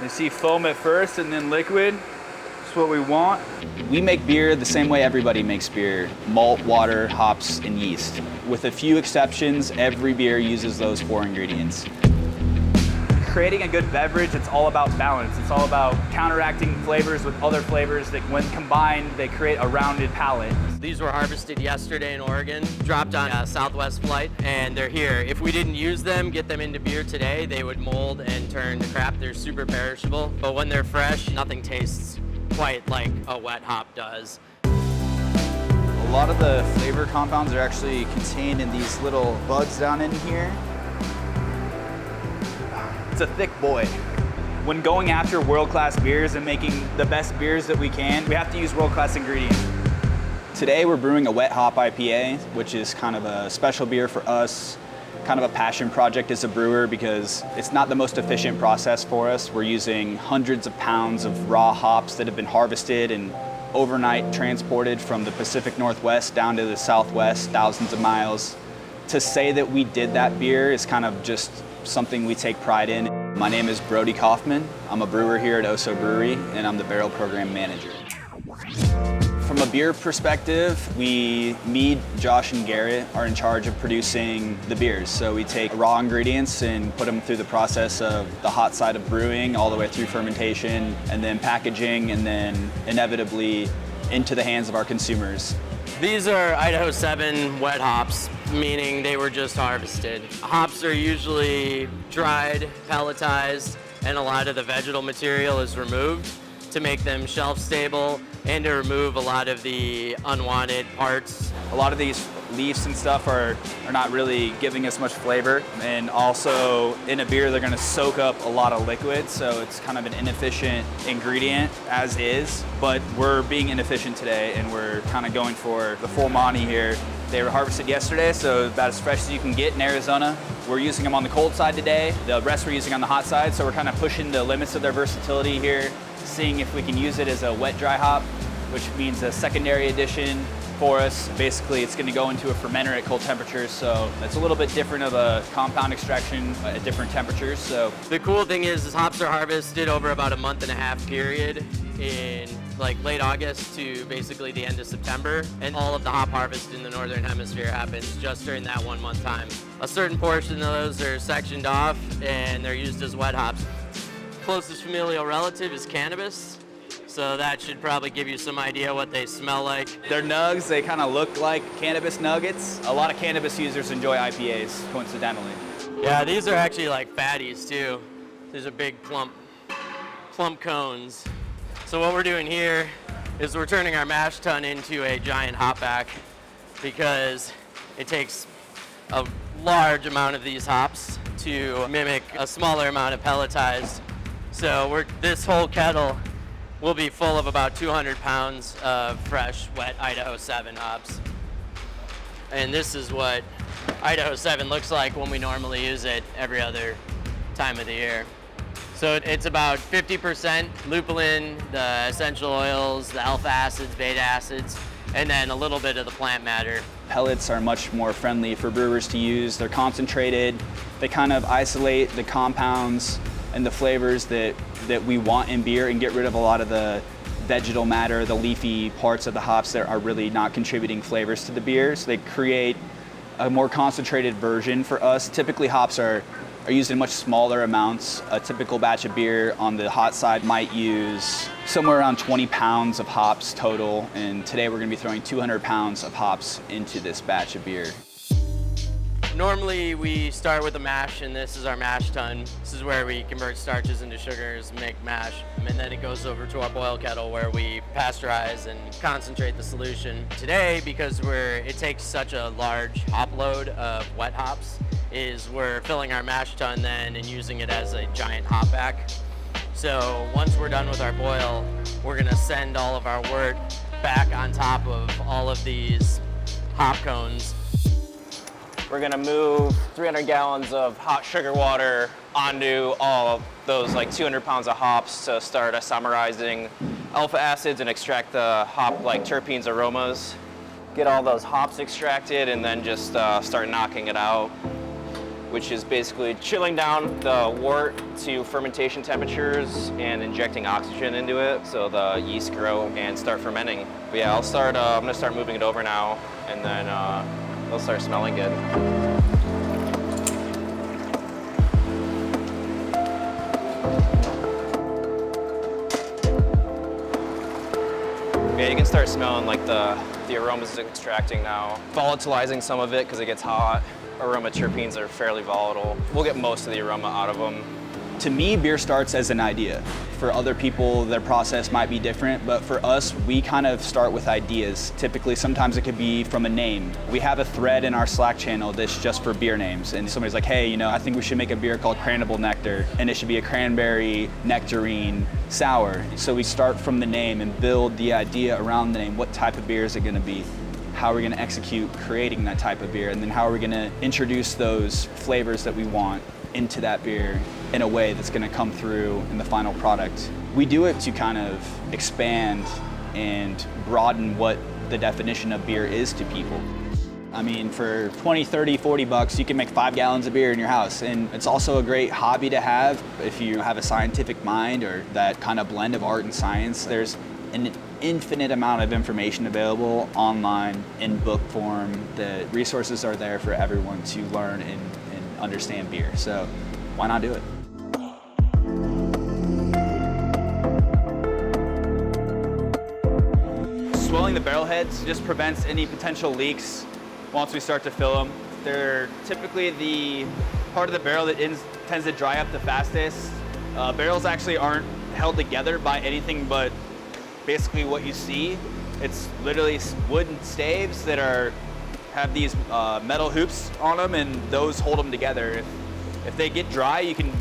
You see foam at first and then liquid. That's what we want. We make beer the same way everybody makes beer. Malt, water, hops, and yeast. With a few exceptions, every beer uses those 4 ingredients. Creating a good beverage, it's all about balance. It's all about counteracting flavors with other flavors that when combined, they create a rounded palate. These were harvested yesterday in Oregon, dropped on a Southwest flight, and they're here. If we didn't use them, get them into beer today, they would mold and turn to crap. They're super perishable, but when they're fresh, nothing tastes quite like a wet hop does. A lot of the flavor compounds are actually contained in these little buds down in here. It's a thick boy. When going after world-class beers and making the best beers that we can, we have to use world-class ingredients. Today we're brewing a Wet Hop Ipa, which is kind of a special beer for us, kind of a passion project as a brewer because it's not the most efficient process for us. We're using hundreds of pounds of raw hops that have been harvested and overnight transported from the Pacific Northwest down to the Southwest, thousands of miles. To say that we did that beer is kind of just something we take pride in. My name is Brody Kaufman. I'm a brewer here at O.H.S.O Brewery, and I'm the barrel program manager. From a beer perspective, me, Josh, and Garrett are in charge of producing the beers. So we take raw ingredients and put them through the process of the hot side of brewing all the way through fermentation and then packaging and then inevitably into the hands of our consumers. These are Idaho 7 wet hops, meaning they were just harvested. Hops are usually dried, pelletized, and a lot of the vegetal material is removed to make them shelf stable and to remove a lot of the unwanted parts. A lot of these leaves and stuff are not really giving us much flavor, and also in a beer they're going to soak up a lot of liquid, so it's kind of an inefficient ingredient as is, but we're being inefficient today and we're kind of going for the full Monty here. They were harvested yesterday, so about as fresh as you can get in Arizona. We're using them on the cold side today. The rest we're using on the hot side, so we're kind of pushing the limits of their versatility here, seeing if we can use it as a wet dry hop, which means a secondary addition for us. Basically, it's going to go into a fermenter at cold temperatures, so it's a little bit different of a compound extraction at different temperatures. So the cool thing is hops are harvested over about a month-and-a-half period in like late August to basically the end of September, and all of the hop harvest in the northern hemisphere happens just during that 1 month time. A certain portion of those are sectioned off and they're used as wet hops. Closest familial relative is cannabis, so that should probably give you some idea what they smell like. They're nugs, they kind of look like cannabis nuggets. A lot of cannabis users enjoy IPAs, coincidentally. Yeah, these are actually like fatties too. These are big plump cones. So what we're doing here is we're turning our mash tun into a giant hop back because it takes a large amount of these hops to mimic a smaller amount of pelletized. So this whole kettle will be full of about 200 pounds of fresh, wet Idaho 7 hops. And this is what Idaho 7 looks like when we normally use it every other time of the year. So it's about 50% lupulin, the essential oils, the alpha acids, beta acids, and then a little bit of the plant matter. Pellets are much more friendly for brewers to use. They're concentrated. They kind of isolate the compounds and the flavors that we want in beer and get rid of a lot of the vegetal matter, the leafy parts of the hops that are really not contributing flavors to the beer. So they create a more concentrated version for us. Typically hops are used in much smaller amounts. A typical batch of beer on the hot side might use somewhere around 20 pounds of hops total, and today we're going to be throwing 200 pounds of hops into this batch of beer. Normally we start with a mash, and this is our mash tun. This is where we convert starches into sugars, make mash, and then it goes over to our boil kettle where we pasteurize and concentrate the solution. Today, because it takes such a large hop load of wet hops, we're filling our mash tun then and using it as a giant hop back. So once we're done with our boil, we're gonna send all of our wort back on top of all of these hop cones. We're gonna move 300 gallons of hot sugar water onto all of those like 200 pounds of hops to start isomerizing alpha acids and extract the hop like terpenes, aromas. Get all those hops extracted and then just start knocking it out. which is basically chilling down the wort to fermentation temperatures and injecting oxygen into it so the yeast grow and start fermenting. But yeah, I'm gonna start moving it over now, and then it'll start smelling good. Yeah, you can start smelling like the aromas is extracting now. Volatilizing some of it because it gets hot. Aromaterpenes are fairly volatile. We'll get most of the aroma out of them. To me, beer starts as an idea. For other people, their process might be different, but for us, we kind of start with ideas. Typically, sometimes it could be from a name. We have a thread in our Slack channel that's just for beer names, and somebody's like, hey, I think we should make a beer called Cranable Nectar, and it should be a cranberry nectarine sour. So we start from the name and build the idea around the name. What type of beer is it gonna be? How are we gonna execute creating that type of beer? And then how are we gonna introduce those flavors that we want into that beer in a way that's gonna come through in the final product. We do it to kind of expand and broaden what the definition of beer is to people. I mean, for 20, 30, 40 bucks, you can make 5 gallons of beer in your house. And it's also a great hobby to have if you have a scientific mind or that kind of blend of art and science. There's an infinite amount of information available online in book form. The resources are there for everyone to learn and understand beer. So why not do it? Swelling the barrel heads just prevents any potential leaks once we start to fill them. They're typically the part of the barrel that tends to dry up the fastest. Barrels actually aren't held together by anything but basically what you see. It's literally wooden staves that have these metal hoops on them, and those hold them together. If they get dry, you can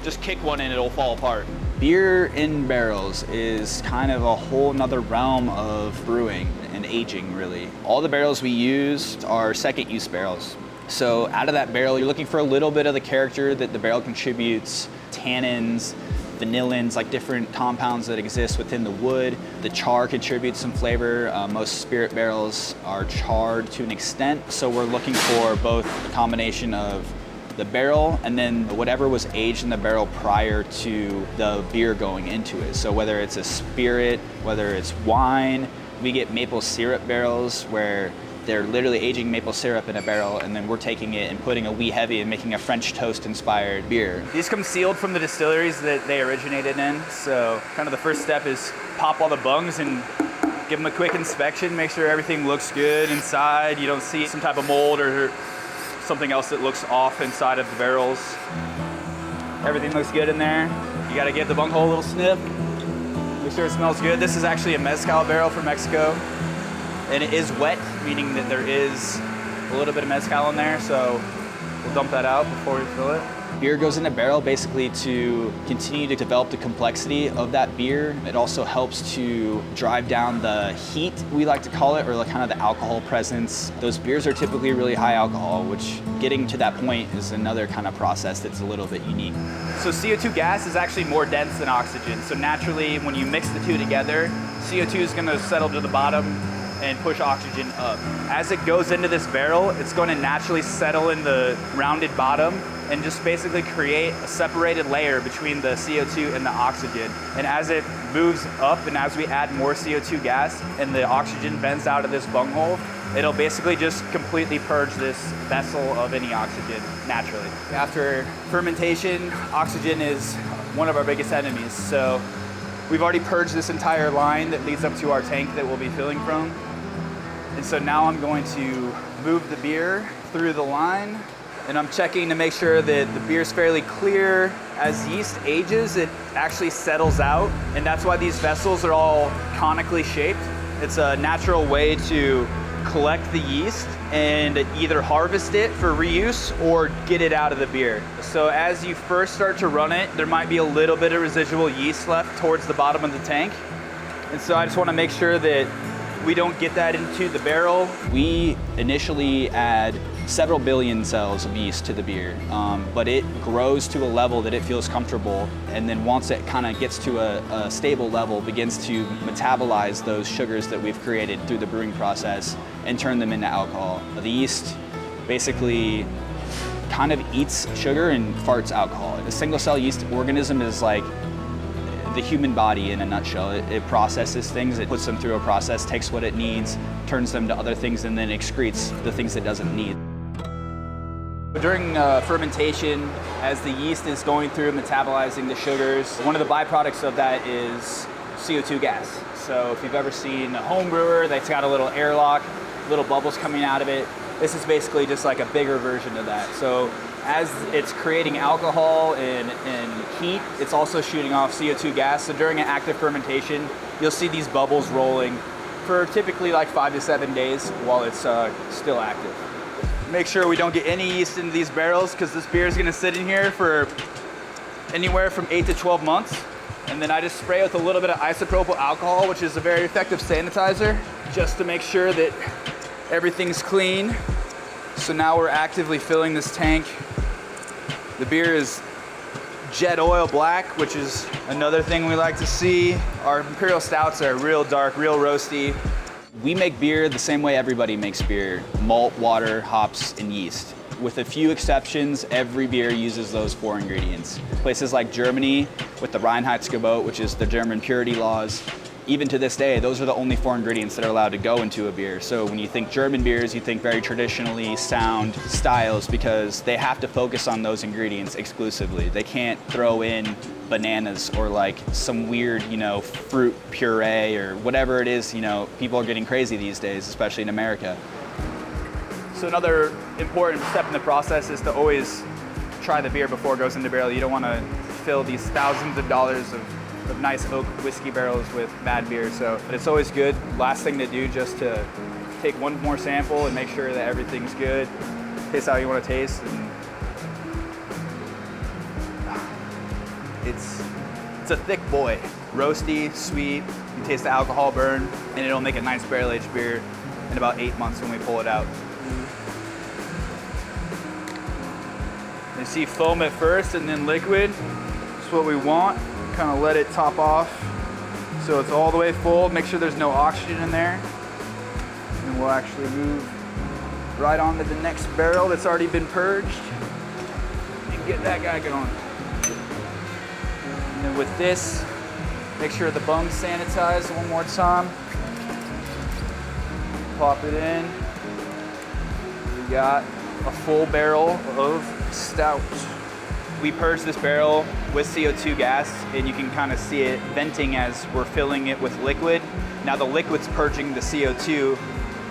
just kick one and it'll fall apart. Beer in barrels is kind of a whole nother realm of brewing and aging, really. All the barrels we use are second use barrels. So out of that barrel, you're looking for a little bit of the character that the barrel contributes, tannins, vanillins, like different compounds that exist within the wood. The char contributes some flavor. Most spirit barrels are charred to an extent, so we're looking for both a combination of the barrel and then whatever was aged in the barrel prior to the beer going into it. So whether it's a spirit, whether it's wine, we get maple syrup barrels where they're literally aging maple syrup in a barrel, and then we're taking it and putting a wee heavy and making a French toast inspired beer. These come sealed from the distilleries that they originated in. So kind of the first step is pop all the bungs and give them a quick inspection, make sure everything looks good inside. You don't see some type of mold or something else that looks off inside of the barrels. Everything looks good in there. You gotta give the bunghole a little sniff. Make sure it smells good. This is actually a mezcal barrel from Mexico. And it is wet, meaning that there is a little bit of mezcal in there, so we'll dump that out before we fill it. Beer goes in a barrel basically to continue to develop the complexity of that beer. It also helps to drive down the heat, we like to call it, or like kind of the alcohol presence. Those beers are typically really high alcohol, which getting to that point is another kind of process that's a little bit unique. So CO2 gas is actually more dense than oxygen. So naturally, when you mix the two together, CO2 is gonna settle to the bottom and push oxygen up. As it goes into this barrel, it's going to naturally settle in the rounded bottom and just basically create a separated layer between the CO2 and the oxygen. And as it moves up and as we add more CO2 gas and the oxygen bends out of this bunghole, it'll basically just completely purge this vessel of any oxygen naturally. After fermentation, oxygen is one of our biggest enemies. So we've already purged this entire line that leads up to our tank that we'll be filling from. And so now I'm going to move the beer through the line, and I'm checking to make sure that the beer's fairly clear. As yeast ages, it actually settles out, and that's why these vessels are all conically shaped. It's a natural way to collect the yeast and either harvest it for reuse or get it out of the beer. So as you first start to run it, there might be a little bit of residual yeast left towards the bottom of the tank. And so I just want to make sure that we don't get that into the barrel. We initially add several billion cells of yeast to the beer, but it grows to a level that it feels comfortable, and then once it kind of gets to a stable level, begins to metabolize those sugars that we've created through the brewing process and turn them into alcohol. The yeast basically kind of eats sugar and farts alcohol. The single cell yeast organism is like the human body in a nutshell. It processes things, it puts them through a process, takes what it needs, turns them to other things, and then excretes the things it doesn't need. During fermentation, as the yeast is going through metabolizing the sugars, one of the byproducts of that is CO2 gas. So if you've ever seen a homebrewer that's got a little airlock, little bubbles coming out of it, this is basically just like a bigger version of that. So as it's creating alcohol and heat, it's also shooting off CO2 gas. So during an active fermentation, you'll see these bubbles rolling for typically like 5 to 7 days while it's still active. Make sure we don't get any yeast into these barrels because this beer is going to sit in here for anywhere from 8 to 12 months. And then I just spray with a little bit of isopropyl alcohol, which is a very effective sanitizer, just to make sure that everything's clean. So now we're actively filling this tank. The beer is jet oil black, which is another thing we like to see. Our imperial stouts are real dark, real roasty. We make beer the same way everybody makes beer: malt, water, hops, and yeast. With a few exceptions, every beer uses those 4 ingredients. Places like Germany with the Reinheitsgebot, which is the German purity laws, even to this day, those are the only 4 ingredients that are allowed to go into a beer. So when you think German beers, you think very traditionally sound styles because they have to focus on those ingredients exclusively. They can't throw in bananas or like some weird, fruit puree or whatever it is. People are getting crazy these days, especially in America. So another important step in the process is to always try the beer before it goes into barrel. You don't want to fill these thousands of dollars of nice oak whiskey barrels with bad beer. But it's always good. Last thing to do, just to take one more sample and make sure that everything's good. Taste how you want to taste. And it's a thick boy. Roasty, sweet. You taste the alcohol burn, and it'll make a nice barrel-aged beer in about 8 months when we pull it out. You see foam at first and then liquid. That's what we want. Kind of let it top off so it's all the way full. Make sure there's no oxygen in there. And we'll actually move right on to the next barrel that's already been purged and get that guy going. And then with this, make sure the bung's sanitized one more time. Pop it in. We got a full barrel of stout. We purge this barrel with CO2 gas, and you can kind of see it venting as we're filling it with liquid. Now the liquid's purging the CO2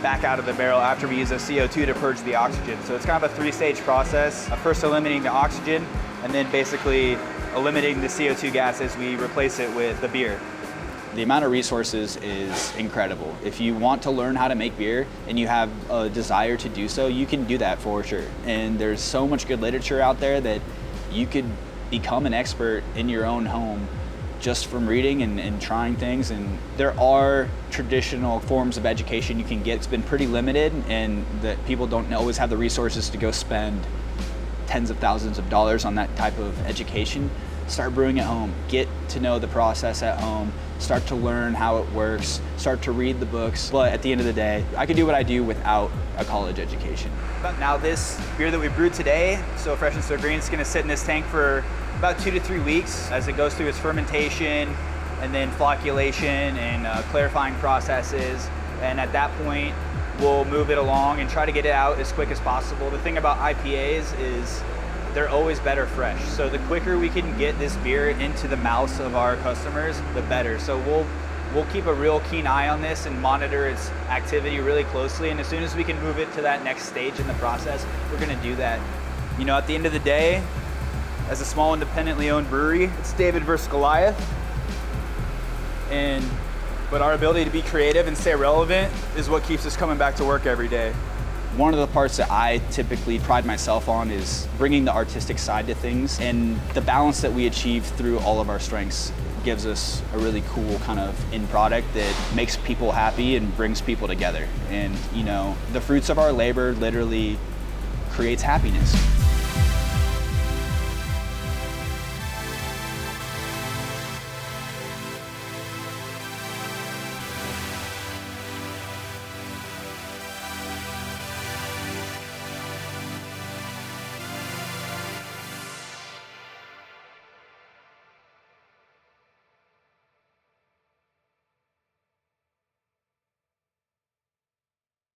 back out of the barrel after we use the CO2 to purge the oxygen. So it's kind of a 3-stage process. First eliminating the oxygen, and then basically eliminating the CO2 gas as we replace it with the beer. The amount of resources is incredible. If you want to learn how to make beer and you have a desire to do so, you can do that for sure. And there's so much good literature out there that you could become an expert in your own home just from reading and trying things. And there are traditional forms of education you can get. It's been pretty limited, and that people don't always have the resources to go spend tens of thousands of dollars on that type of education. Start brewing at home, get to know the process at home, start to learn how it works, start to read the books. But at the end of the day, I could do what I do without a college education. Now this beer that we brewed today, So Fresh and So Green, is going to sit in this tank for about 2 to 3 weeks as it goes through its fermentation and then flocculation and clarifying processes. And at that point, we'll move it along and try to get it out as quick as possible. The thing about IPAs is they're always better fresh. So the quicker we can get this beer into the mouths of our customers, the better. So we'll keep a real keen eye on this and monitor its activity really closely. And as soon as we can move it to that next stage in the process, we're gonna do that. At the end of the day, as a small independently owned brewery, it's David versus Goliath. But our ability to be creative and stay relevant is what keeps us coming back to work every day. One of the parts that I typically pride myself on is bringing the artistic side to things, and the balance that we achieve through all of our strengths gives us a really cool kind of end product that makes people happy and brings people together. And the fruits of our labor literally creates happiness.